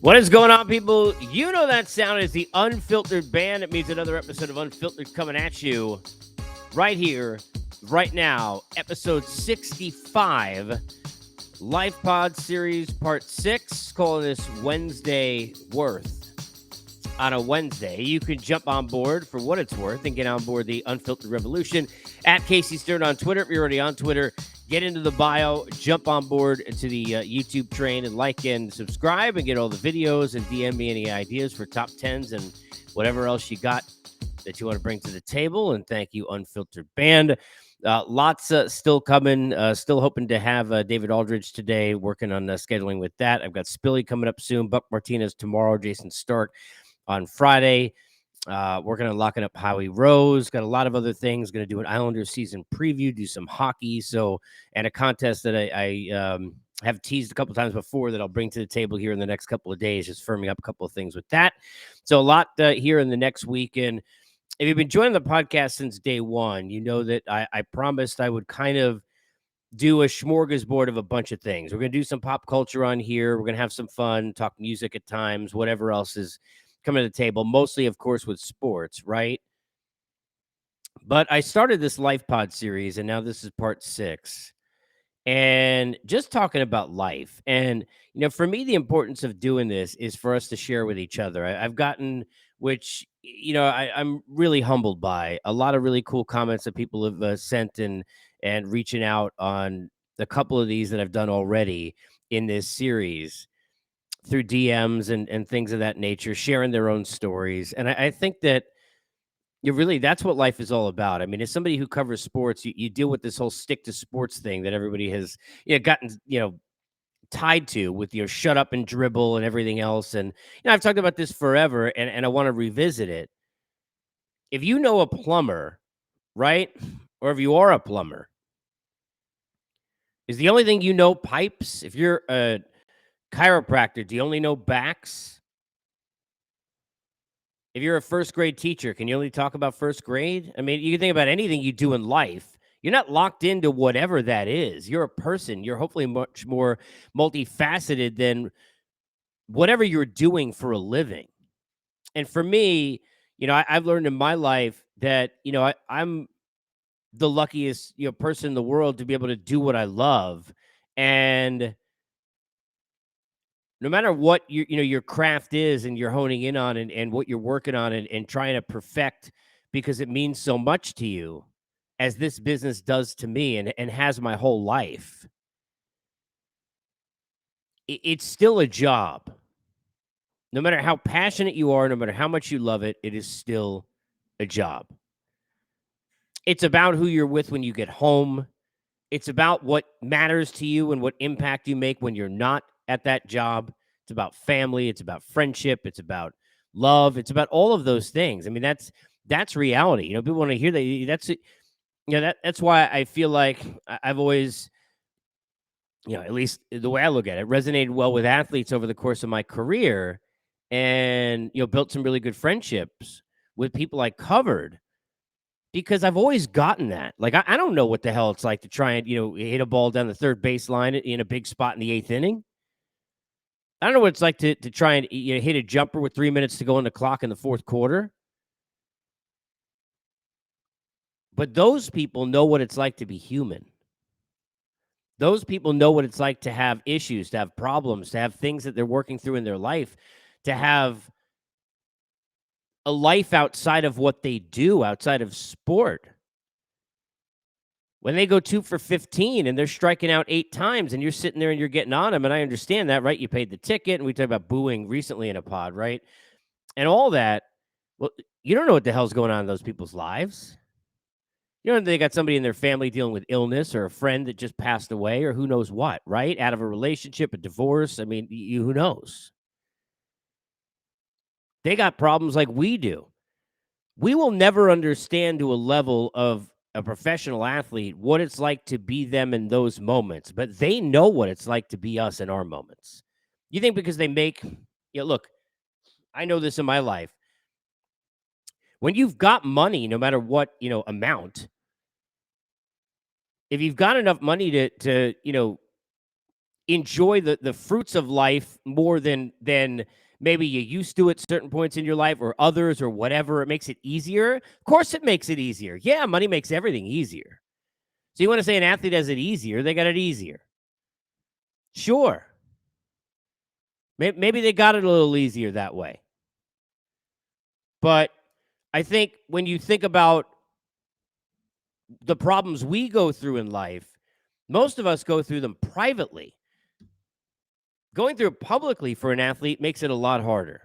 What is going on, people? You know that sound is the Unfiltered Band. It means another episode of Unfiltered coming at you right here, right now. Episode 65, Life Pod Series Part 6, calling this Wednesday Worth. On a Wednesday, you can jump on board for what it's worth and get on board the Unfiltered Revolution at Casey Stern on Twitter. If you're already on Twitter, get into the bio, jump on board to the YouTube train and like and subscribe and get all the videos and DM me any ideas for top 10s and whatever else you got that you want to bring to the table. And thank you, Unfiltered Band. Lots still coming. Still hoping to have David Aldridge today, working on scheduling with that. I've got Spilly coming up soon, Buck Martinez tomorrow, Jason Stark on Friday. Working on locking up Howie Rose. Got a lot of other things. Going to do an Islanders season preview, do some hockey. So, and a contest that I have teased a couple times before that I'll bring to the table here in the next couple of days, just firming up a couple of things with that. So a lot here in the next week. And if you've been joining the podcast since day one, you know that I promised I would kind of do a smorgasbord of a bunch of things. We're going to do some pop culture on here. We're going to have some fun, talk music at times, whatever else is coming to the table, mostly, of course, with sports, right? But I started this Life Pod series, and now this is part 6. And just talking about life. And, for me, the importance of doing this is for us to share with each other. I've gotten, which, I'm really humbled by a lot of really cool comments that people have sent and reaching out on a couple of these that I've done already in this series through DMs and things of that nature, sharing their own stories. And I think that that's what life is all about. I mean, as somebody who covers sports, you deal with this whole stick to sports thing that everybody has gotten, tied to with shut up and dribble and everything else. And I've talked about this forever and I want to revisit it. If you know a plumber, right? Or if you are a plumber, is the only thing you know pipes? If you're a chiropractor, do you only know backs? If you're a first grade teacher, can you only talk about first grade? I mean, you can think about anything you do in life. You're not locked into whatever that is. You're a person. You're hopefully much more multifaceted than whatever you're doing for a living. And for me, I've learned in my life that, I'm the luckiest, person in the world to be able to do what I love. And no matter what your craft is and you're honing in on and what you're working on and trying to perfect because it means so much to you, as this business does to me and has my whole life, it's still a job. No matter how passionate you are, no matter how much you love it, it is still a job. It's about who you're with when you get home. It's about what matters to you and what impact you make when you're not at that job. It's about family. It's about friendship. It's about love. It's about all of those things. I mean, that's reality. People want to hear that. That's it. That's why I feel like I've always, at least the way I look at it, resonated well with athletes over the course of my career, and built some really good friendships with people I covered. Because I've always gotten that. Like, I don't know what the hell it's like to try and, hit a ball down the third baseline in a big spot in the 8th inning. I don't know what it's like to try and hit a jumper with 3 minutes to go on the clock in the 4th quarter. But those people know what it's like to be human. Those people know what it's like to have issues, to have problems, to have things that they're working through in their life, to have a life outside of what they do, outside of sport. When they go 2 for 15 and they're striking out 8 times and you're sitting there and you're getting on them, and I understand that, right? You paid the ticket, and we talked about booing recently in a pod, right? And all that. Well, you don't know what the hell's going on in those people's lives. They got somebody in their family dealing with illness, or a friend that just passed away, or who knows what, right? Out of a relationship, a divorce. I mean, who knows? They got problems like we do. We will never understand to a level of a professional athlete what it's like to be them in those moments, but they know what it's like to be us in our moments. You think because they make, look, I know this in my life. When you've got money, no matter what, amount, if you've got enough money to enjoy the fruits of life more than maybe you used to at certain points in your life or others or whatever. It makes it easier. Of course it makes it easier. Yeah, money makes everything easier. So you want to say an athlete has it easier, they got it easier. Sure. Maybe they got it a little easier that way. But I think when you think about the problems we go through in life, most of us go through them privately. Going through it publicly for an athlete makes it a lot harder.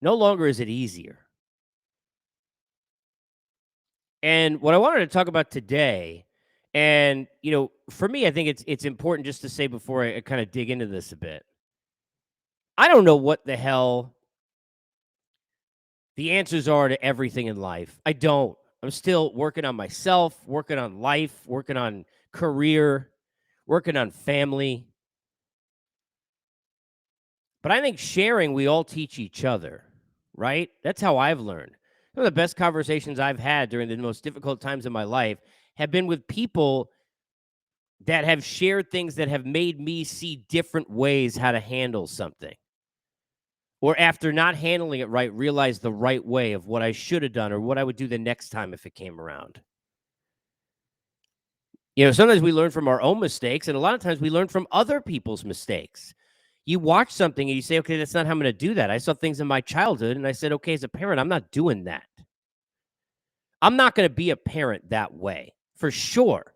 No longer is it easier. And what I wanted to talk about today, and for me, I think it's important just to say before I kind of dig into this a bit. I don't know what the hell the answers are to everything in life. I don't. I'm still working on myself, working on life, working on career, working on family. But I think sharing, we all teach each other, right? That's how I've learned. Some of the best conversations I've had during the most difficult times of my life have been with people that have shared things that have made me see different ways how to handle something. Or after not handling it right, realize the right way of what I should have done or what I would do the next time if it came around. Sometimes we learn from our own mistakes, and a lot of times we learn from other people's mistakes. You watch something and you say, okay, that's not how I'm going to do that. I saw things in my childhood, and I said, okay, as a parent, I'm not doing that. I'm not going to be a parent that way, for sure.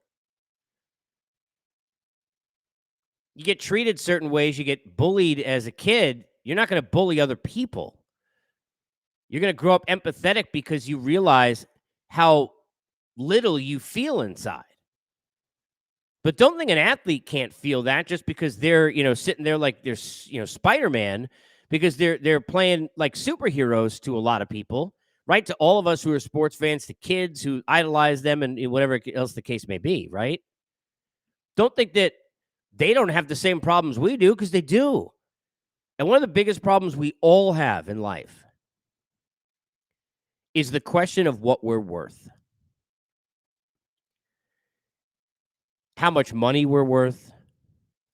You get treated certain ways, you get bullied as a kid, you're not going to bully other people. You're going to grow up empathetic because you realize how little you feel inside. But don't think an athlete can't feel that just because they're, sitting there like they're, Spider-Man, because they're playing like superheroes to a lot of people, right? To all of us who are sports fans, to kids who idolize them and whatever else the case may be, right? Don't think that they don't have the same problems we do, because they do. And one of the biggest problems we all have in life is the question of what we're worth. How much money we're worth,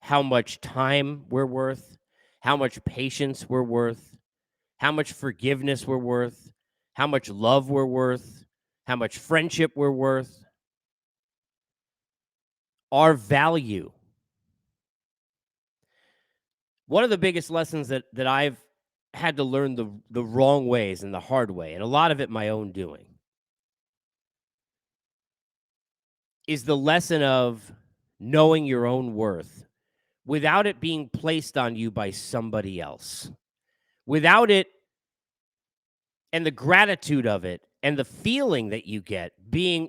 how much time we're worth, how much patience we're worth, how much forgiveness we're worth, how much love we're worth, how much friendship we're worth, our value. One of the biggest lessons that I've had to learn the wrong ways and the hard way, and a lot of it my own doing, is the lesson of knowing your own worth without it being placed on you by somebody else. Without it, and the gratitude of it and the feeling that you get being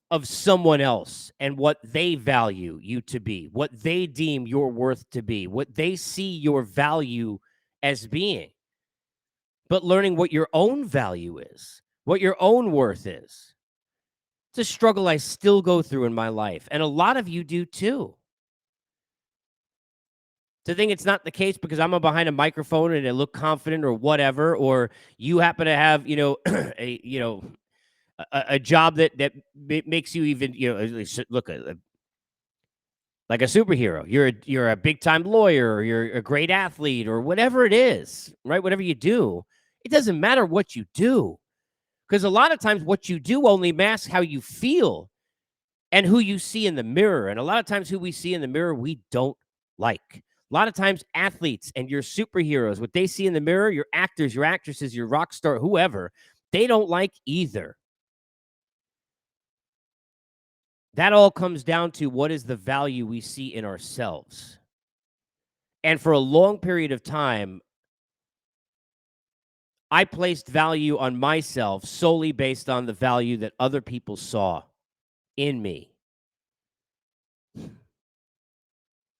of someone else and what they value you to be, what they deem your worth to be, what they see your value as being. But learning what your own value is, what your own worth is. It's a struggle I still go through in my life, and a lot of you do too. To think it's not the case because I'm behind a microphone and I look confident or whatever, or you happen to have, a job that makes you even, look like a superhero. You're a big time lawyer, or you're a great athlete, or whatever it is, right? Whatever you do, it doesn't matter what you do, because a lot of times what you do only masks how you feel and who you see in the mirror. And a lot of times who we see in the mirror, we don't like. A lot of times athletes and your superheroes, what they see in the mirror, your actors, your actresses, your rock star, whoever, they don't like either. That all comes down to what is the value we see in ourselves. And for a long period of time, I placed value on myself solely based on the value that other people saw in me.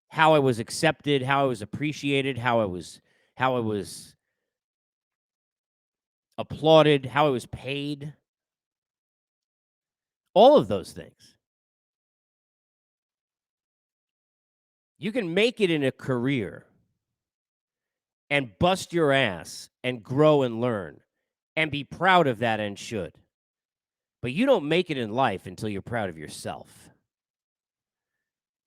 How I was accepted, how I was appreciated, how I was applauded, how I was paid. All of those things. You can make it in a career and bust your ass and grow and learn and be proud of that, and should. But you don't make it in life until you're proud of yourself.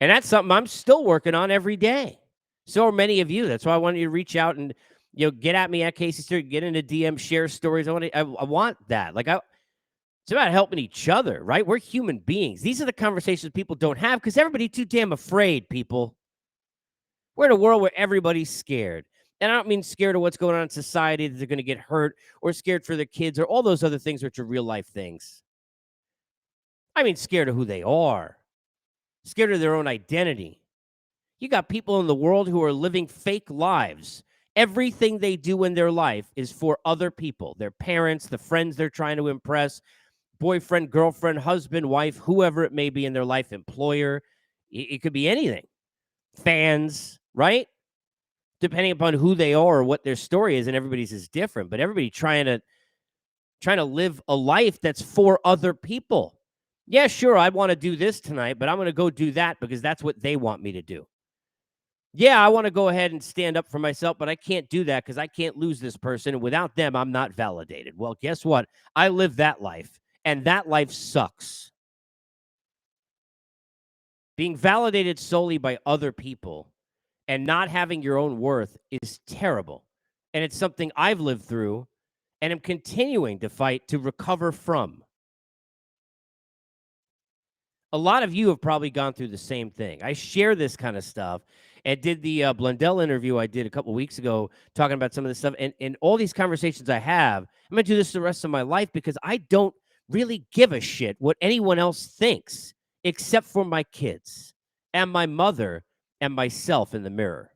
And that's something I'm still working on every day. So are many of you. That's why I wanted you to reach out and get at me at Casey Stewart, get into DM, share stories. I want that. It's about helping each other, right? We're human beings. These are the conversations people don't have because everybody's too damn afraid, people. We're in a world where everybody's scared. And I don't mean scared of what's going on in society, that they're going to get hurt, or scared for their kids, or all those other things which are real life things. I mean scared of who they are, scared of their own identity. You got people in the world who are living fake lives. Everything they do in their life is for other people, their parents, the friends they're trying to impress, boyfriend, girlfriend, husband, wife, whoever it may be in their life, employer. It could be anything. Fans, right? Depending upon who they are or what their story is, and everybody's is different, but everybody trying to live a life that's for other people. Yeah, sure, I want to do this tonight, but I'm going to go do that because that's what they want me to do. Yeah, I want to go ahead and stand up for myself, but I can't do that because I can't lose this person. And without them, I'm not validated. Well, guess what? I live that life, and that life sucks. Being validated solely by other people and not having your own worth is terrible. And it's something I've lived through and am continuing to fight to recover from. A lot of you have probably gone through the same thing. I share this kind of stuff and did the Blundell interview I did a couple weeks ago talking about some of this stuff. And all these conversations I have, I'm going to do this the rest of my life because I don't really give a shit what anyone else thinks except for my kids and my mother and myself in the mirror.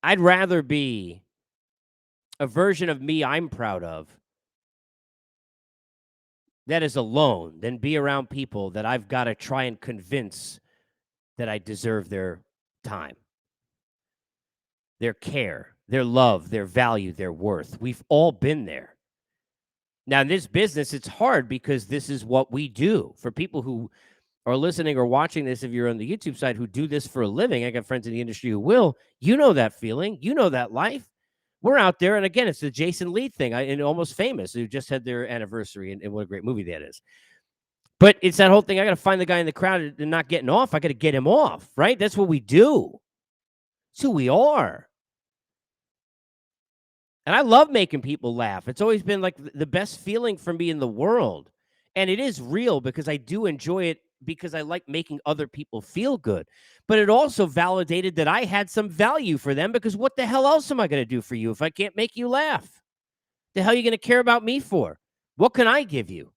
I'd rather be a version of me I'm proud of that is alone than be around people that I've got to try and convince that I deserve their time, their care, their love, their value, their worth. We've all been there. Now, in this business, it's hard because this is what we do. For people who are listening or watching this, if you're on the YouTube side, who do this for a living, I got friends in the industry who will, you know that feeling, you know that life. We're out there, and again, it's the Jason Lee thing, and Almost Famous, who just had their anniversary, and what a great movie that is. But it's that whole thing, I got to find the guy in the crowd and not getting off. I got to get him off, right? That's what we do. It's who we are. And I love making people laugh. It's always been like the best feeling for me in the world. And it is real because I do enjoy it because I like making other people feel good. But it also validated that I had some value for them because what the hell else am I going to do for you if I can't make you laugh? The hell are you going to care about me for? What can I give you?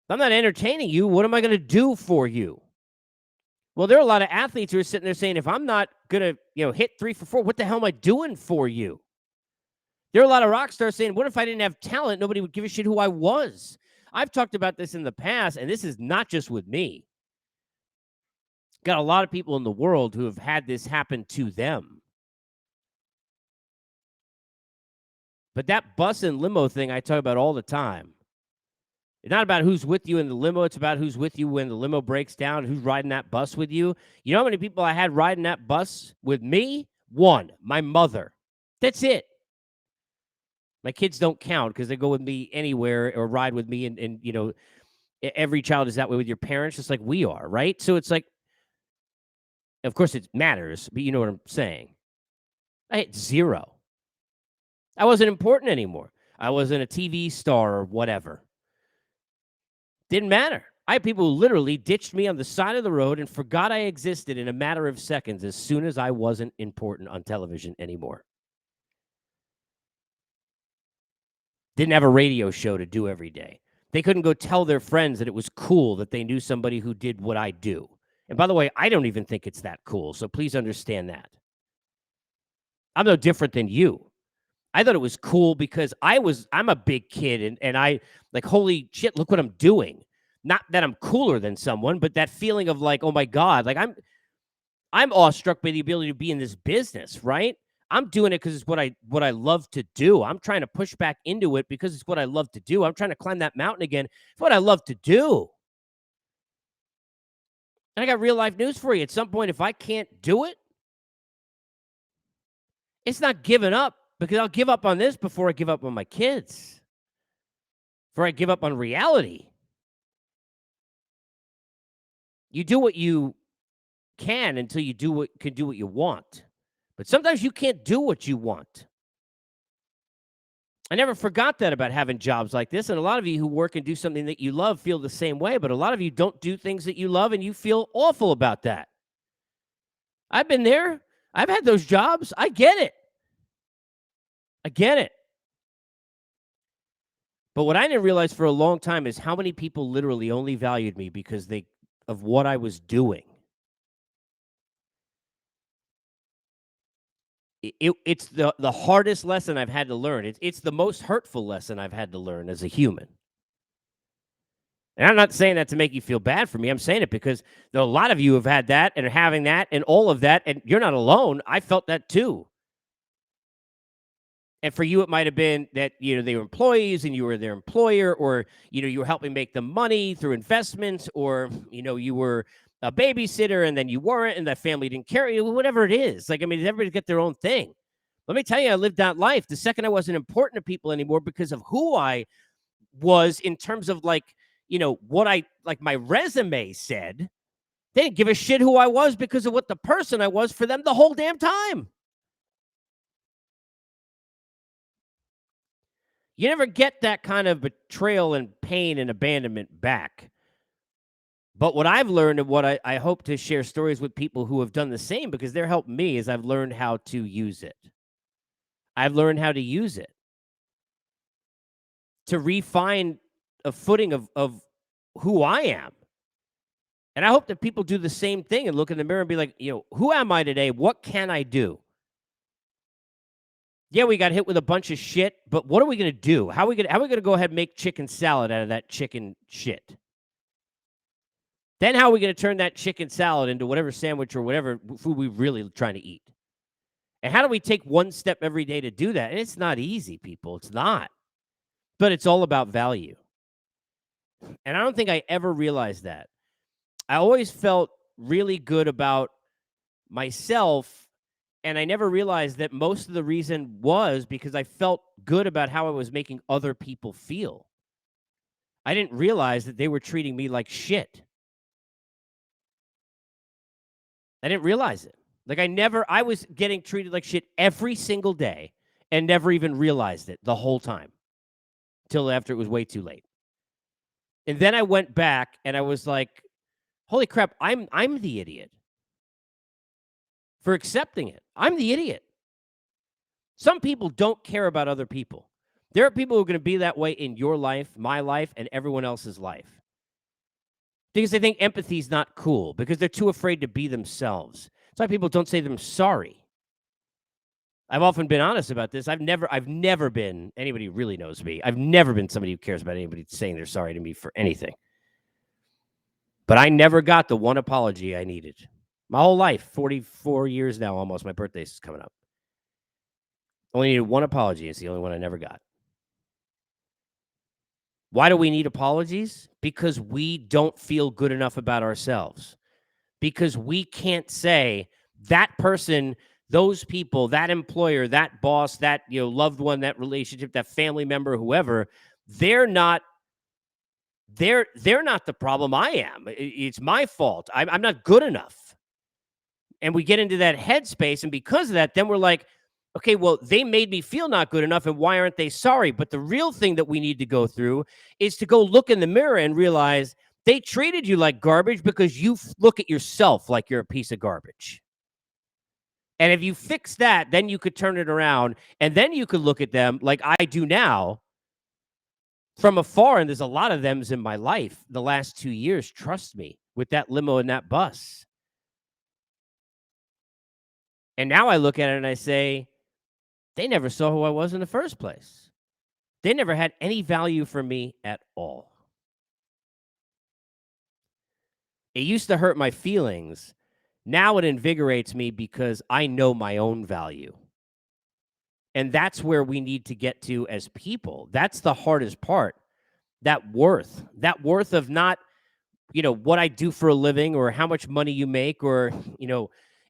If I'm not entertaining you, what am I going to do for you? Well, there are a lot of athletes who are sitting there saying, if I'm not going to, hit 3 for 4, what the hell am I doing for you? There are a lot of rock stars saying, what if I didn't have talent? Nobody would give a shit who I was. I've talked about this in the past, and this is not just with me. Got a lot of people in the world who have had this happen to them. But that bus and limo thing I talk about all the time. It's not about who's with you in the limo. It's about who's with you when the limo breaks down, who's riding that bus with you. You know how many people I had riding that bus with me? One, my mother. That's it. My kids don't count because they go with me anywhere or ride with me. And every child is that way with your parents, just like we are, right? So it's like, of course it matters, but you know what I'm saying. I had zero. I wasn't important anymore. I wasn't a TV star or whatever. Didn't matter. I had people who literally ditched me on the side of the road and forgot I existed in a matter of seconds as soon as I wasn't important on television anymore. Didn't have a radio show to do every day. They couldn't go tell their friends that it was cool that they knew somebody who did what I do. And by the way, I don't even think it's that cool, so please understand that. I'm no different than you. I thought it was cool because I'm a big kid and I like, holy shit, look what I'm doing. Not that I'm cooler than someone, but that feeling of like, oh my God, like I'm awestruck by the ability to be in this business, right? I'm doing it because it's what I love to do. I'm trying to push back into it because it's what I love to do. I'm trying to climb that mountain again. It's what I love to do. And I got real life news for you. At some point, if I can't do it, it's not giving up because I'll give up on this before I give up on my kids. Before I give up on reality. You do what you can until you can do what you want. But sometimes you can't do what you want. I never forgot that about having jobs like this. And a lot of you who work and do something that you love feel the same way. But a lot of you don't do things that you love and you feel awful about that. I've been there. I've had those jobs. I get it. I get it. But what I didn't realize for a long time is how many people literally only valued me because of what I was doing. It's the hardest lesson I've had to learn. It's the most hurtful lesson I've had to learn as a human. And I'm not saying that to make you feel bad for me. I'm saying it because a lot of you have had that and are having that and all of that, and you're not alone. I felt that too. And for you, it might have been that, they were employees and you were their employer, or, you were helping make them money through investments, or, you were a babysitter and then you weren't and that family didn't care, whatever it is. Like, I mean, everybody's got their own thing. Let me tell you, I lived that life the second I wasn't important to people anymore because of who I was in terms of what my resume said. They didn't give a shit who I was because of what the person I was for them the whole damn time. You never get that kind of betrayal and pain and abandonment back. But what I've learned and what I hope to share stories with people who have done the same, because they're helping me, is I've learned how to use it. I've learned how to use it to refine a footing of who I am. And I hope that people do the same thing and look in the mirror and be like, who am I today? What can I do? Yeah, we got hit with a bunch of shit, but what are we going to do? How are we going to go ahead and make chicken salad out of that chicken shit? Then how are we going to turn that chicken salad into whatever sandwich or whatever food we're really trying to eat? And how do we take one step every day to do that? And it's not easy, people. It's not. But it's all about value. And I don't think I ever realized that. I always felt really good about myself, and I never realized that most of the reason was because I felt good about how I was making other people feel. I didn't realize that they were treating me like shit. I didn't realize it. I was getting treated like shit every single day and never even realized it the whole time till after it was way too late. And then I went back and I was like, holy crap, I'm the idiot for accepting it. I'm the idiot. Some people don't care about other people. There are people who are going to be that way in your life, my life, and everyone else's life. Because they think empathy is not cool, because they're too afraid to be themselves. That's why people don't say them sorry. I've often been honest about this. I've never been, anybody who really knows me, I've never been somebody who cares about anybody saying they're sorry to me for anything. But I never got the one apology I needed. My whole life, 44 years now almost, my birthday's coming up. Only needed one apology. It's the only one I never got. Why do we need apologies? Because we don't feel good enough about ourselves. Because we can't say that person, those people, that employer, that boss, that loved one, that relationship, that family member, whoever, they're not the problem. I am. It's my fault. I'm not good enough. And we get into that headspace, and because of that, then we're like, okay, well, they made me feel not good enough, and why aren't they sorry? But the real thing that we need to go through is to go look in the mirror and realize they treated you like garbage because you look at yourself like you're a piece of garbage. And if you fix that, then you could turn it around, and then you could look at them like I do now from afar, and there's a lot of them in my life the last 2 years, trust me, with that limo and that bus. And now I look at it and I say, they never saw who I was in the first place. They never had any value for me at all. It used to hurt my feelings. Now it invigorates me because I know my own value. And that's where we need to get to as people. That's the hardest part. That worth of not, what I do for a living or how much money you make, or,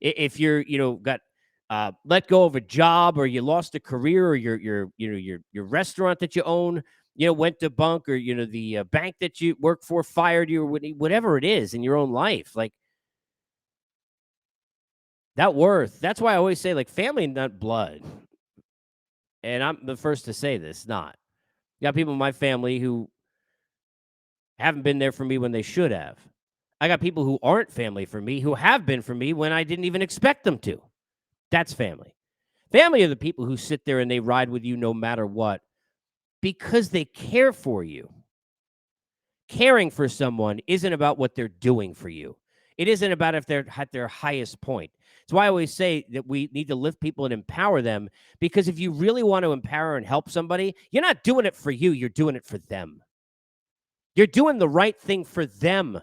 if you're, got let go of a job, or you lost a career, or your restaurant that you own, went to bunk, or, the bank that you work for fired you, or whatever it is in your own life. Like, that worth, that's why I always say, like, family, not blood. And I'm the first to say this, not. You got people in my family who haven't been there for me when they should have. I got people who aren't family for me who have been for me when I didn't even expect them to. That's family. Family are the people who sit there and they ride with you no matter what because they care for you. Caring for someone isn't about what they're doing for you. It isn't about if they're at their highest point. That's why I always say that we need to lift people and empower them, because if you really want to empower and help somebody, you're not doing it for you, you're doing it for them. You're doing the right thing for them.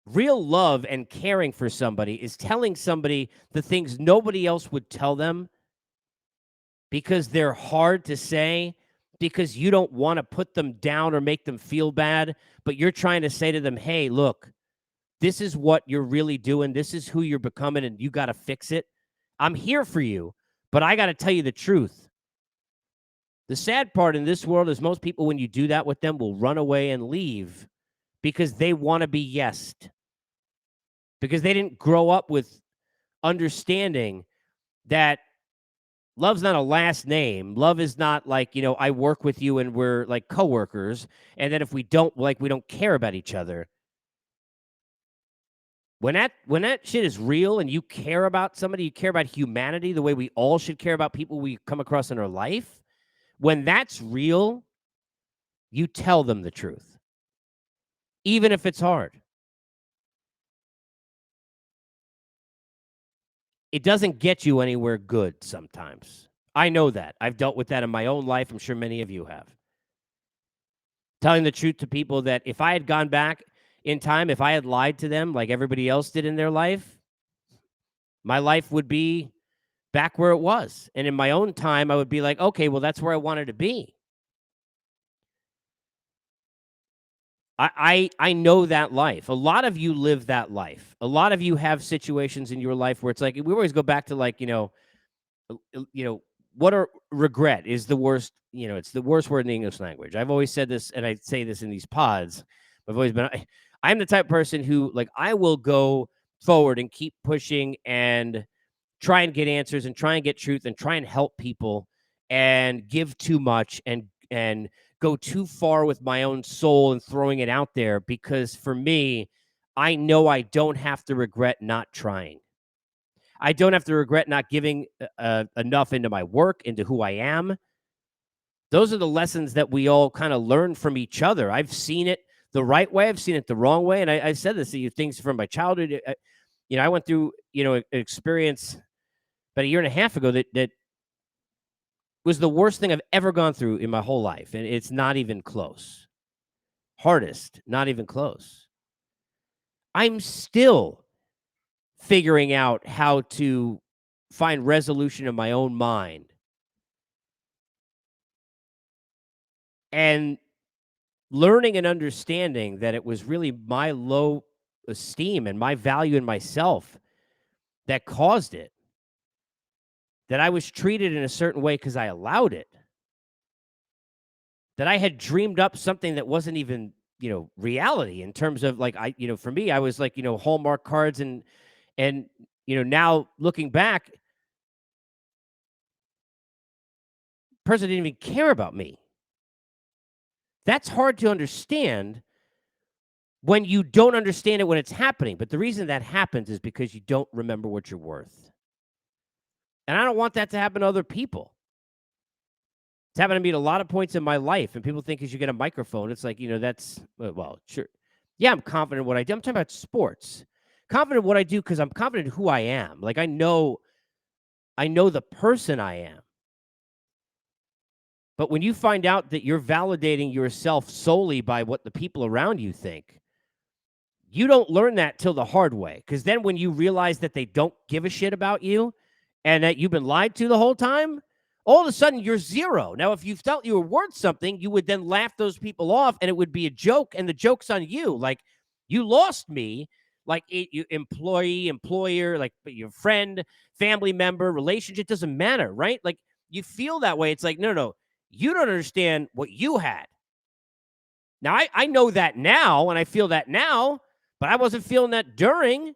Real love and caring for somebody is telling somebody the things nobody else would tell them because they're hard to say, because you don't want to put them down or make them feel bad, but you're trying to say to them, hey, look, this is what you're really doing. This is who you're becoming, and you got to fix it. I'm here for you, but I got to tell you the truth. The sad part in this world is most people, when you do that with them, will run away and leave because they want to be yesed, because they didn't grow up with understanding that love's not a last name. Love is not like, I work with you and we're like coworkers, and then if we don't, like, we don't care about each other. When that shit is real and you care about somebody, you care about humanity the way we all should care about people we come across in our life. When that's real, you tell them the truth, even if it's hard. It doesn't get you anywhere good sometimes. I know that. I've dealt with that in my own life. I'm sure many of you have. Telling the truth to people that if I had gone back in time, if I had lied to them like everybody else did in their life, my life would be back where it was. And in my own time, I would be like, okay, well, that's where I wanted to be. I know that life. A lot of you live that life. A lot of you have situations in your life where it's like, we always go back to, like, what are regret is the worst, it's the worst word in the English language. I've always said this, and I say this in these pods. I've always been, I'm the type of person who, like, I will go forward and keep pushing and try and get answers and try and get truth and try and help people and give too much and go too far with my own soul and throwing it out there, because for me, I know I don't have to regret not trying. I don't have to regret not giving enough into my work, into who I am. Those are the lessons that we all kind of learn from each other. I've seen it the right way. I've seen it the wrong way. And I said this to you, things from my childhood. I went through, an experience about a year and a half ago that was the worst thing I've ever gone through in my whole life. And it's not even close. Hardest, not even close. I'm still figuring out how to find resolution in my own mind. And learning and understanding that it was really my low esteem and my value in myself that caused it. That I was treated in a certain way because I allowed it. That I had dreamed up something that wasn't even, reality, in terms of, like, for me, I was like, Hallmark cards and now looking back, person didn't even care about me. That's hard to understand when you don't understand it when it's happening. But the reason that happens is because you don't remember what you're worth. And I don't want that to happen to other people. It's happened to me at a lot of points in my life. And people think as you get a microphone, it's like, that's, well, sure. Yeah, I'm confident in what I do. I'm talking about sports. Confident in what I do because I'm confident in who I am. Like, I know the person I am. But when you find out that you're validating yourself solely by what the people around you think, you don't learn that till the hard way. Because then when you realize that they don't give a shit about you and that you've been lied to the whole time, all of a sudden you're zero. Now, if you felt you were worth something, you would then laugh those people off and it would be a joke, and the joke's on you. Like, you lost me, like you employee, employer, like your friend, family member, relationship, doesn't matter, right? Like, you feel that way. It's like, no. You don't understand what you had. Now, I know that now, and I feel that now, but I wasn't feeling that during,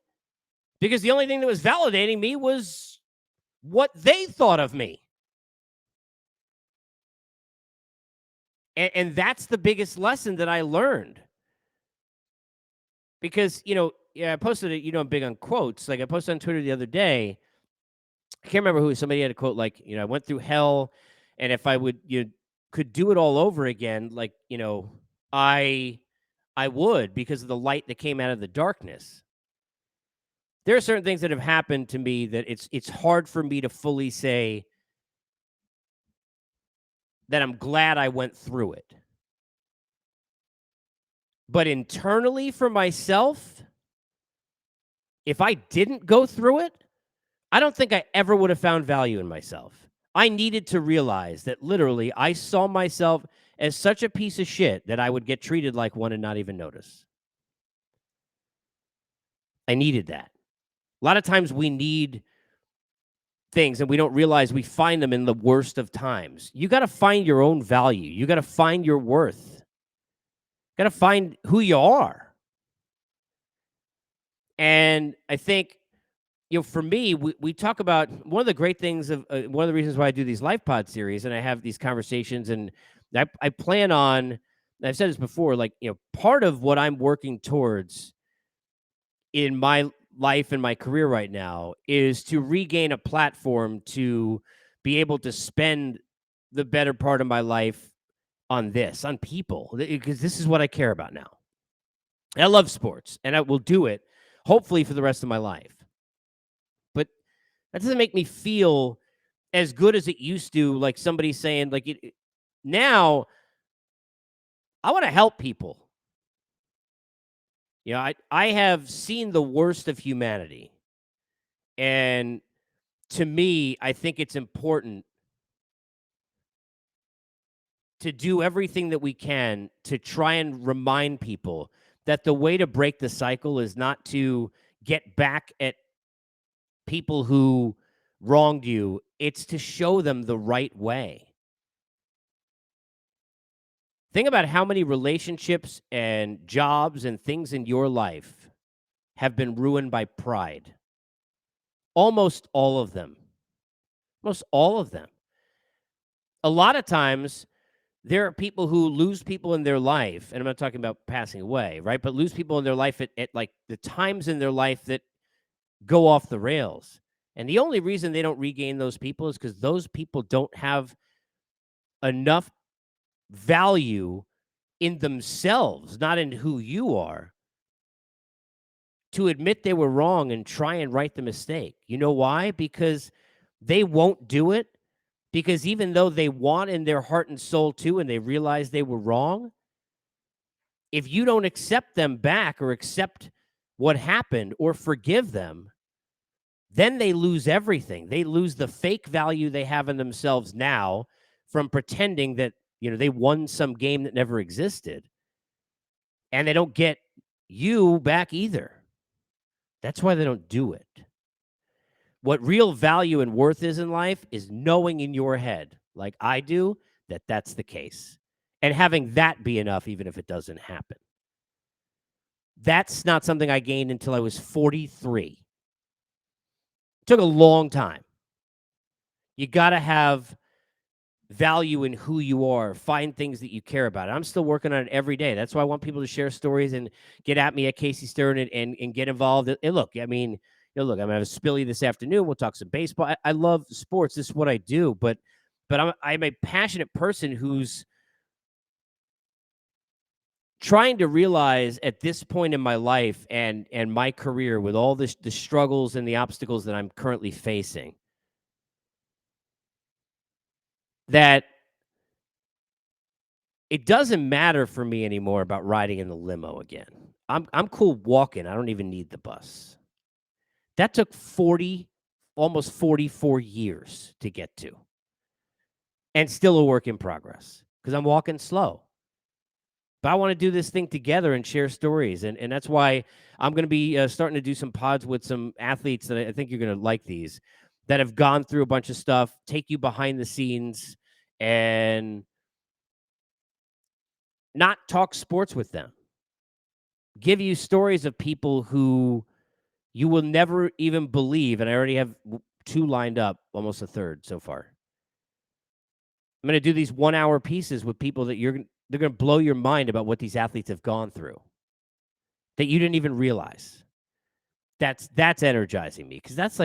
because the only thing that was validating me was what they thought of me. And that's the biggest lesson that I learned. Because, yeah, I posted it, I'm big on quotes. Like I posted on Twitter the other day. I can't remember who, somebody had a quote like, I went through hell, and if I would, could do it all over again, like, I would, because of the light that came out of the darkness. There are certain things that have happened to me that it's hard for me to fully say that I'm glad I went through it. But internally for myself, if I didn't go through it, I don't think I ever would have found value in myself. I needed to realize that literally I saw myself as such a piece of shit that I would get treated like one and not even notice. I needed that. A lot of times we need things and we don't realize we find them in the worst of times. You got to find your own value. You got to find your worth. Got to find who you are. And I think, for me, we talk about one of the great things of one of the reasons why I do these Life Pod series and I have these conversations, and I plan on, I've said this before, like, part of what I'm working towards in my life and my career right now is to regain a platform to be able to spend the better part of my life on people, because this is what I care about now. I love sports, and I will do it hopefully for the rest of my life. But that doesn't make me feel as good as it used to, like somebody saying, like, now I want to help people. I have seen the worst of humanity. And to me, I think it's important to do everything that we can to try and remind people that the way to break the cycle is not to get back at people who wronged you. It's to show them the right way. Think about how many relationships and jobs and things in your life have been ruined by pride. Almost all of them. Almost all of them. A lot of times, there are people who lose people in their life, and I'm not talking about passing away, right? But lose people in their life at like the times in their life that go off the rails. And the only reason they don't regain those people is because those people don't have enough value in themselves, not in who you are, to admit they were wrong and try and right the mistake. You know why? Because they won't do it. Because even though they want in their heart and soul too, and they realize they were wrong, if you don't accept them back or accept what happened or forgive them, then they lose everything. They lose the fake value they have in themselves now from pretending that, they won some game that never existed. And they don't get you back either. That's why they don't do it. What real value and worth is in life is knowing in your head, like I do, that that's the case. And having that be enough, even if it doesn't happen. That's not something I gained until I was 43. It took a long time. You got to have value in who you are. Find things that you care about. I'm still working on it every day. That's why I want people to share stories and get at me at Casey Stern and get involved. And look, I mean, look, I'm gonna have a Spilly this afternoon. We'll talk some baseball. I love sports. This is what I do. But I'm a passionate person who's trying to realize at this point in my life and my career, with all the struggles and the obstacles that I'm currently facing, that it doesn't matter for me anymore about riding in the limo again. I'm cool walking. I don't even need the bus. That took almost 44 years to get to. And still a work in progress because I'm walking slow. But I want to do this thing together and share stories. And that's why I'm going to be starting to do some pods with some athletes that I think you're going to like, these that have gone through a bunch of stuff, take you behind the scenes and not talk sports with them. Give you stories of people who you will never even believe, and I already have 2 lined up, almost a third so far. I'm gonna do these 1-hour pieces with people that they're gonna blow your mind about what these athletes have gone through that you didn't even realize. That's energizing me because that's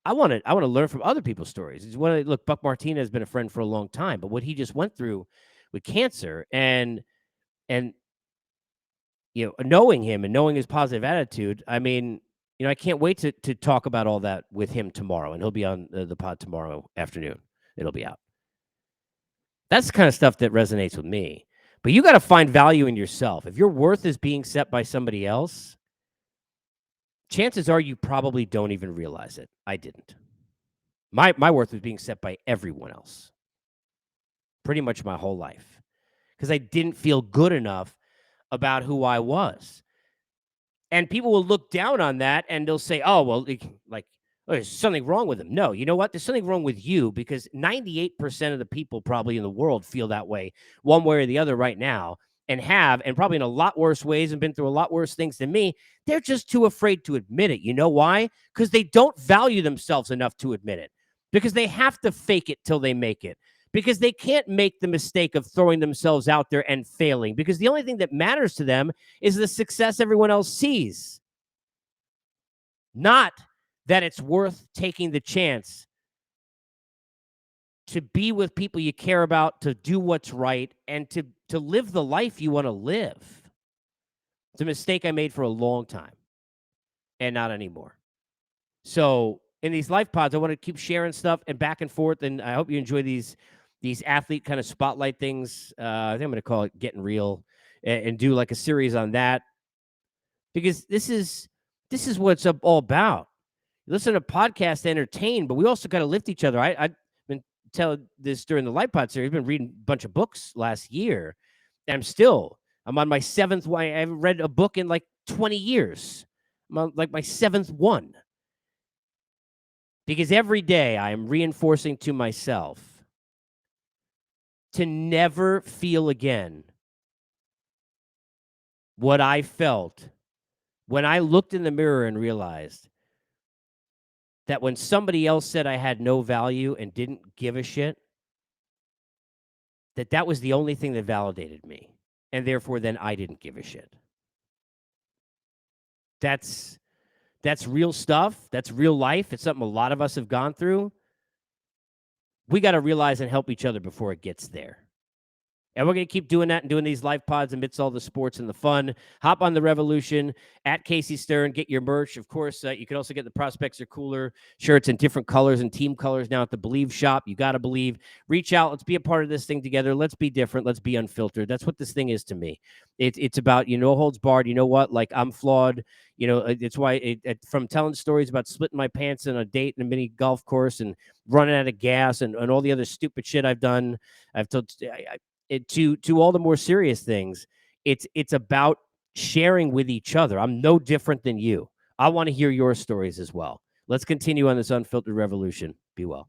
I wanna learn from other people's stories. It's look, Buck Martinez has been a friend for a long time, but what he just went through with cancer and knowing him and knowing his positive attitude, I mean, I can't wait to talk about all that with him tomorrow, and he'll be on the pod tomorrow afternoon. It'll be out. That's the kind of stuff that resonates with me. But you got to find value in yourself. If your worth is being set by somebody else, chances are you probably don't even realize it. I didn't. My worth was being set by everyone else pretty much my whole life because I didn't feel good enough about who I was. And people will look down on that and they'll say, oh, well, like, oh, there's something wrong with him. No, you know what? There's something wrong with you because 98% of the people probably in the world feel that way one way or the other right now and probably in a lot worse ways and been through a lot worse things than me. They're just too afraid to admit it. You know why? Because they don't value themselves enough to admit it because they have to fake it till they make it. Because they can't make the mistake of throwing themselves out there and failing because the only thing that matters to them is the success everyone else sees. Not that it's worth taking the chance to be with people you care about, to do what's right, and to live the life you want to live. It's a mistake I made for a long time and not anymore. So in these life pods, I want to keep sharing stuff and back and forth, and I hope you enjoy these athlete kind of spotlight things. I think I'm going to call it Getting Real and do like a series on that because this is what it's all about. You listen to podcasts to entertain, but we also got to lift each other. I've been telling this during the Life Pod series. I've been reading a bunch of books last year, and I'm on my 7th one. I haven't read a book in like 20 years. I'm on like my 7th one. Because every day I am reinforcing to myself to never feel again what I felt when I looked in the mirror and realized that when somebody else said I had no value and didn't give a shit, that was the only thing that validated me. And therefore, then I didn't give a shit. That's real stuff. That's real life. It's something a lot of us have gone through. We got to realize and help each other before it gets there. And we're going to keep doing that and doing these live pods amidst all the sports and the fun. Hop on the Revolution at Casey Stern. Get your merch. Of course, you can also get the Prospects Are Cooler shirts in different colors and team colors now at the Believe shop. You got to believe. Reach out. Let's be a part of this thing together. Let's be different. Let's be unfiltered. That's what this thing is to me. It's about, no holds barred. You know what? Like, I'm flawed. It's why from telling stories about splitting my pants in a date in a mini golf course and running out of gas and all the other stupid shit I've done. I've told to all the more serious things. It's about sharing with each other. I'm no different than you. I want to hear your stories as well. Let's continue on this unfiltered revolution. Be well.